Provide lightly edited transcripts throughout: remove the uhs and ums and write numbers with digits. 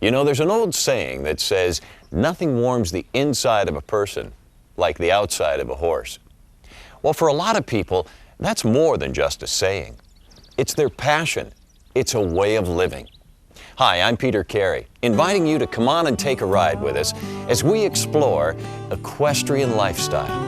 You know, there's an old saying that says, nothing warms the inside of a person like the outside of a horse. Well, for a lot of people, that's more than just a saying. It's their passion. It's a way of living. Hi, I'm Peter Carey, inviting you to come on and take a ride with us as we explore equestrian lifestyle.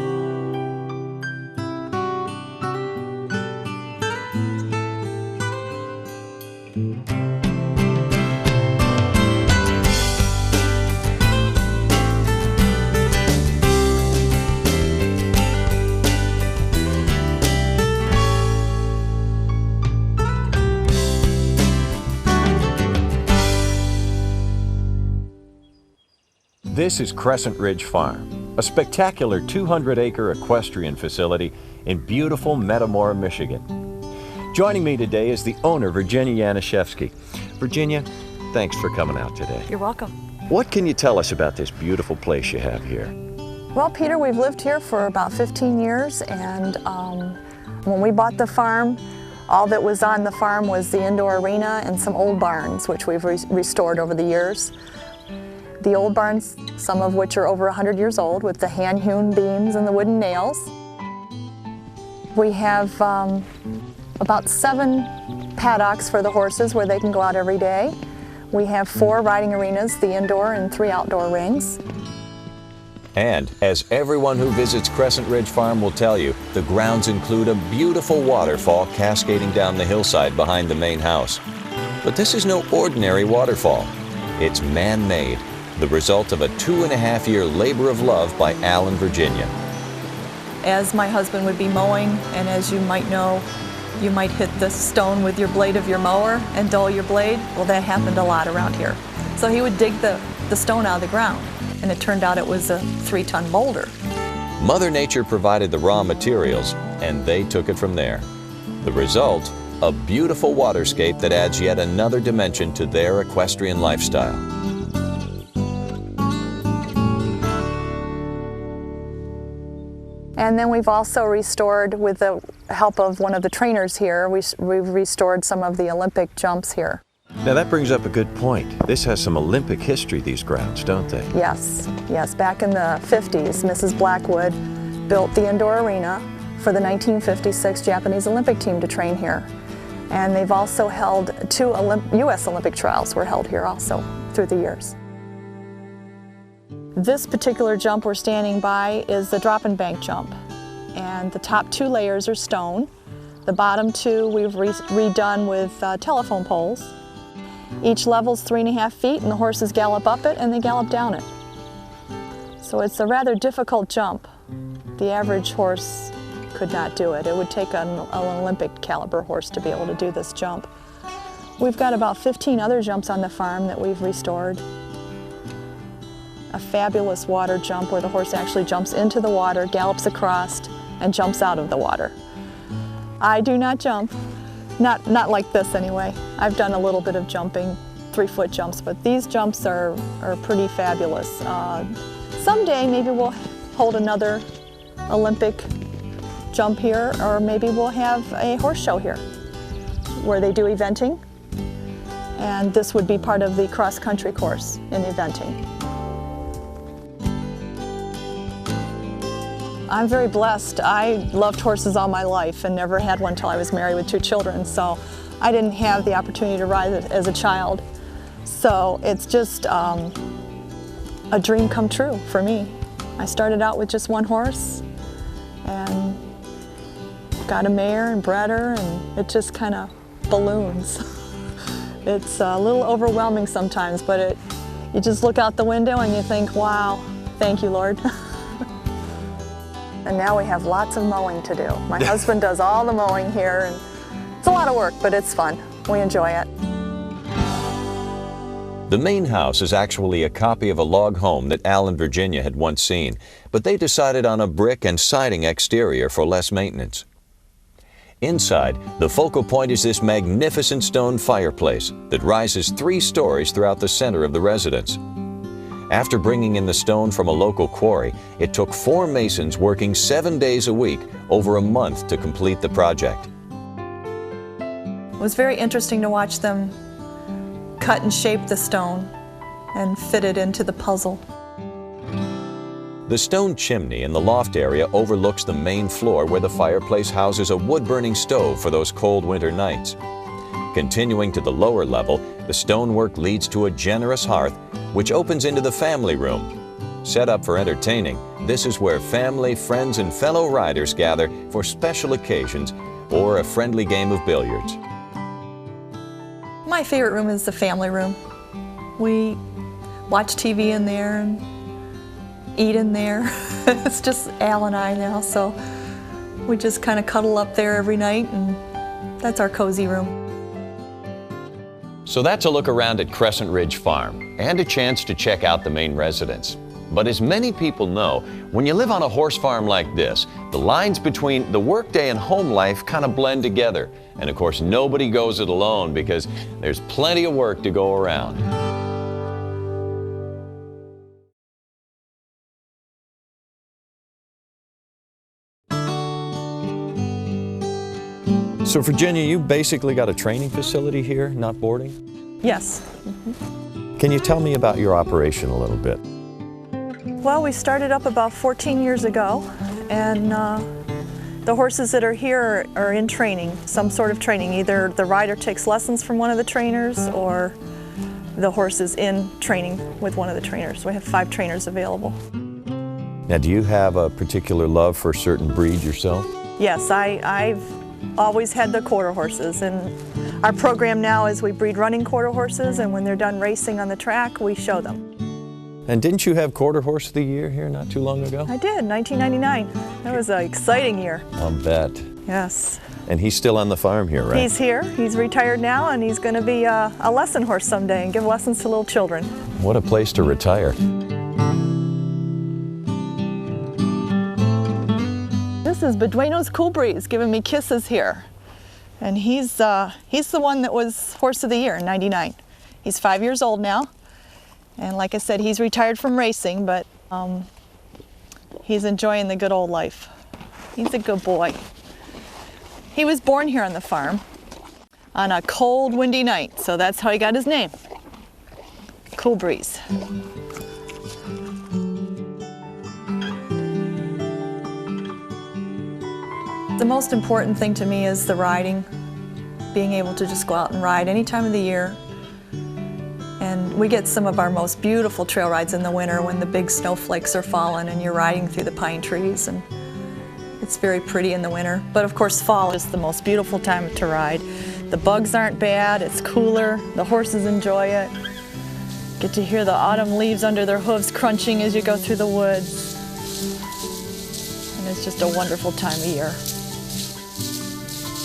This is Crescent Ridge Farm, a spectacular 200-acre equestrian facility in beautiful Metamora, Michigan. Joining me today is the owner, Virginia Janiszewski. Virginia, thanks for coming out today. You're welcome. What can you tell us about this beautiful place you have here? Well, Peter, we've lived here for about 15 years, and when we bought the farm, all that was on the farm was the indoor arena and some old barns, which we've restored over the years. The old barns, some of which are over 100 years old, with the hand-hewn beams and the wooden nails. We have about 7 paddocks for the horses where they can go out every day. We have 4 riding arenas, the indoor and 3 outdoor rings. And as everyone who visits Crescent Ridge Farm will tell you, the grounds include a beautiful waterfall cascading down the hillside behind the main house. But this is no ordinary waterfall. It's man-made, the result of a 2.5-year labor of love by Al and Virginia. As my husband would be mowing, and as you might know, you might hit the stone with your blade of your mower and dull your blade. Well, that happened a lot around here. So he would dig the stone out of the ground, and it turned out it was a 3-ton boulder. Mother Nature provided the raw materials, and they took it from there. The result, a beautiful waterscape that adds yet another dimension to their equestrian lifestyle. And then we've also restored, with the help of one of the trainers here, we've restored some of the Olympic jumps here. Now that brings up a good point. This has some Olympic history, these grounds, don't they? Yes, yes. Back in the 50s, Mrs. Blackwood built the indoor arena for the 1956 Japanese Olympic team to train here. And they've also held 2 U.S. Olympic trials were held here also through the years. This particular jump we're standing by is the drop and bank jump. And the top 2 layers are stone. The bottom 2 we've redone with telephone poles. Each level's 3.5 feet, and the horses gallop up it and they gallop down it. So it's a rather difficult jump. The average horse could not do it. It would take an Olympic caliber horse to be able to do this jump. We've got about 15 other jumps on the farm that we've restored. A fabulous water jump where the horse actually jumps into the water, gallops across, and jumps out of the water. I do not jump, not like this anyway. I've done a little bit of jumping, 3-foot jumps, but these jumps are pretty fabulous. Someday maybe we'll hold another Olympic jump here, or maybe we'll have a horse show here where they do eventing, and this would be part of the cross-country course in eventing. I'm very blessed. I loved horses all my life and never had one till I was married with 2 children, so I didn't have the opportunity to ride it as a child. So it's just a dream come true for me. I started out with just 1 horse and got a mare and bred her, and it just kind of balloons. It's a little overwhelming sometimes, but you just look out the window and you think, wow, thank you, Lord. And now we have lots of mowing to do. My husband does all the mowing here, and it's a lot of work, but it's fun. We enjoy it. The main house is actually a copy of a log home that Al and Virginia had once seen, but they decided on a brick and siding exterior for less maintenance. Inside, the focal point is this magnificent stone fireplace that rises 3 stories throughout the center of the residence. After bringing in the stone from a local quarry, it took 4 masons working 7 days a week over a month to complete the project. It was very interesting to watch them cut and shape the stone and fit it into the puzzle. The stone chimney in the loft area overlooks the main floor where the fireplace houses a wood-burning stove for those cold winter nights. Continuing to the lower level, the stonework leads to a generous hearth which opens into the family room. Set up for entertaining, this is where family, friends, and fellow riders gather for special occasions or a friendly game of billiards. My favorite room is the family room. We watch TV in there and eat in there. It's just Al and I now, so we just kind of cuddle up there every night, and that's our cozy room. So that's a look around at Crescent Ridge Farm and a chance to check out the main residence. But as many people know, when you live on a horse farm like this, the lines between the workday and home life kind of blend together. And of course, nobody goes it alone because there's plenty of work to go around. So Virginia, you basically got a training facility here, not boarding? Yes. Can you tell me about your operation a little bit? Well, we started up about 14 years ago, and the horses that are here are in training, some sort of training. Either the rider takes lessons from one of the trainers, or the horse is in training with one of the trainers. We have 5 trainers available. Now, do you have a particular love for a certain breed yourself? Yes, I've always had the quarter horses, and our program now is we breed running quarter horses, and when they're done racing on the track, we show them. And didn't you have Quarter Horse of the Year here not too long ago? I did, 1999. That was an exciting year. I'll bet. Yes. And he's still on the farm here, right? He's here. He's retired now, and he's going to be a lesson horse someday and give lessons to little children. What a place to retire. This is Beduino's Cool Breeze giving me kisses here. And he's the one that was Horse of the Year in '99. He's 5 years old now. And like I said, he's retired from racing, but he's enjoying the good old life. He's a good boy. He was born here on the farm on a cold, windy night, so that's how he got his name, Cool Breeze. The most important thing to me is the riding, being able to just go out and ride any time of the year. And we get some of our most beautiful trail rides in the winter when the big snowflakes are falling and you're riding through the pine trees, and it's very pretty in the winter. But of course, fall is the most beautiful time to ride. The bugs aren't bad, it's cooler, the horses enjoy it. Get to hear the autumn leaves under their hooves crunching as you go through the woods. And it's just a wonderful time of year.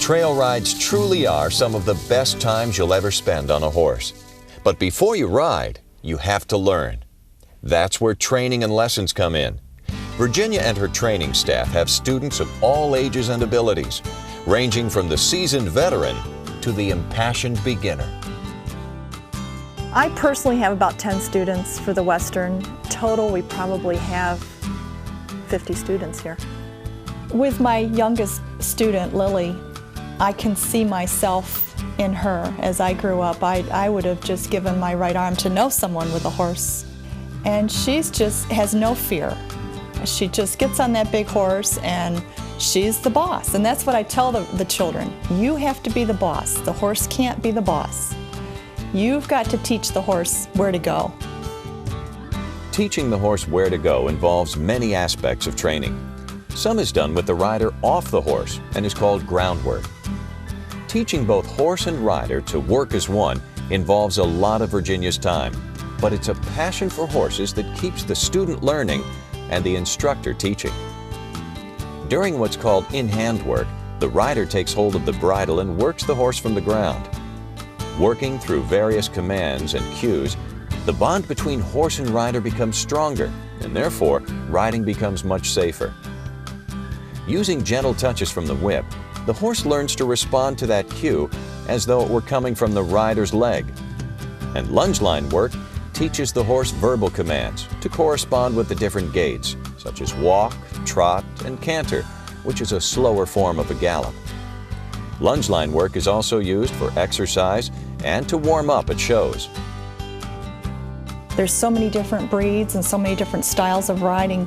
Trail rides truly are some of the best times you'll ever spend on a horse. But before you ride, you have to learn. That's where training and lessons come in. Virginia and her training staff have students of all ages and abilities, ranging from the seasoned veteran to the impassioned beginner. I personally have about 10 students for the Western. Total, we probably have 50 students here. With my youngest student, Lily, I can see myself in her. As I grew up, I would have just given my right arm to know someone with a horse. And she's just has no fear. She just gets on that big horse and she's the boss. And that's what I tell the children. You have to be the boss. The horse can't be the boss. You've got to teach the horse where to go. Teaching the horse where to go involves many aspects of training. Some is done with the rider off the horse and is called groundwork. Teaching both horse and rider to work as one involves a lot of Virginia's time, but it's a passion for horses that keeps the student learning and the instructor teaching. During what's called in-hand work, the rider takes hold of the bridle and works the horse from the ground. Working through various commands and cues, the bond between horse and rider becomes stronger, and therefore, riding becomes much safer. Using gentle touches from the whip, the horse learns to respond to that cue as though it were coming from the rider's leg. And lunge line work teaches the horse verbal commands to correspond with the different gaits, such as walk, trot, and canter, which is a slower form of a gallop. Lunge line work is also used for exercise and to warm up at shows. There's so many different breeds and so many different styles of riding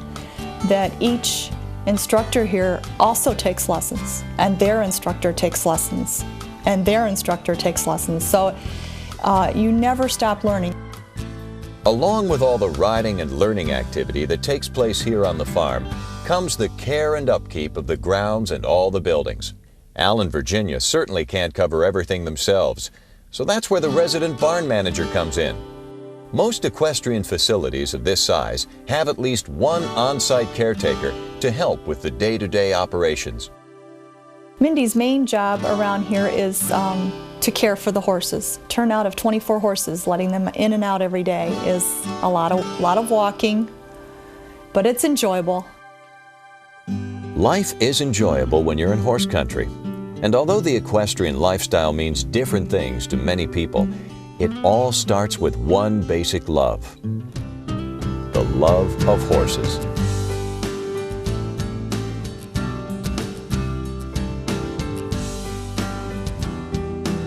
that each instructor here also takes lessons, and their instructor takes lessons, and their instructor takes lessons. So you never stop learning. Along with all the riding and learning activity that takes place here on the farm comes the care and upkeep of the grounds and all the buildings. Al and Virginia certainly can't cover everything themselves, so that's where the resident barn manager comes in. Most equestrian facilities of this size have at least one on-site caretaker to help with the day-to-day operations. Mindy's main job around here is to care for the horses. Turnout of 24 horses, letting them in and out every day is a lot of walking, but it's enjoyable. Life is enjoyable when you're in horse country. And although the equestrian lifestyle means different things to many people, it all starts with one basic love: the love of horses.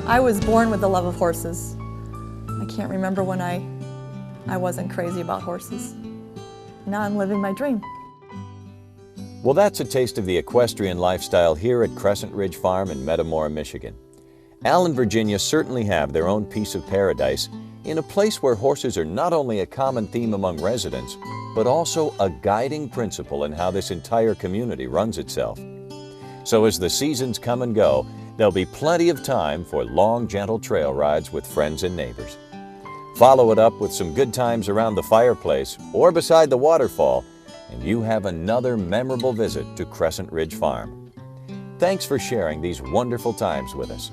I was born with the love of horses. I can't remember when I wasn't crazy about horses. Now I'm living my dream. Well, that's a taste of the equestrian lifestyle here at Crescent Ridge Farm in Metamora, Michigan. Al and Virginia certainly have their own piece of paradise in a place where horses are not only a common theme among residents, but also a guiding principle in how this entire community runs itself. So as the seasons come and go, there'll be plenty of time for long, gentle trail rides with friends and neighbors. Follow it up with some good times around the fireplace or beside the waterfall, and you have another memorable visit to Crescent Ridge Farm. Thanks for sharing these wonderful times with us.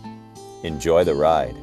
Enjoy the ride.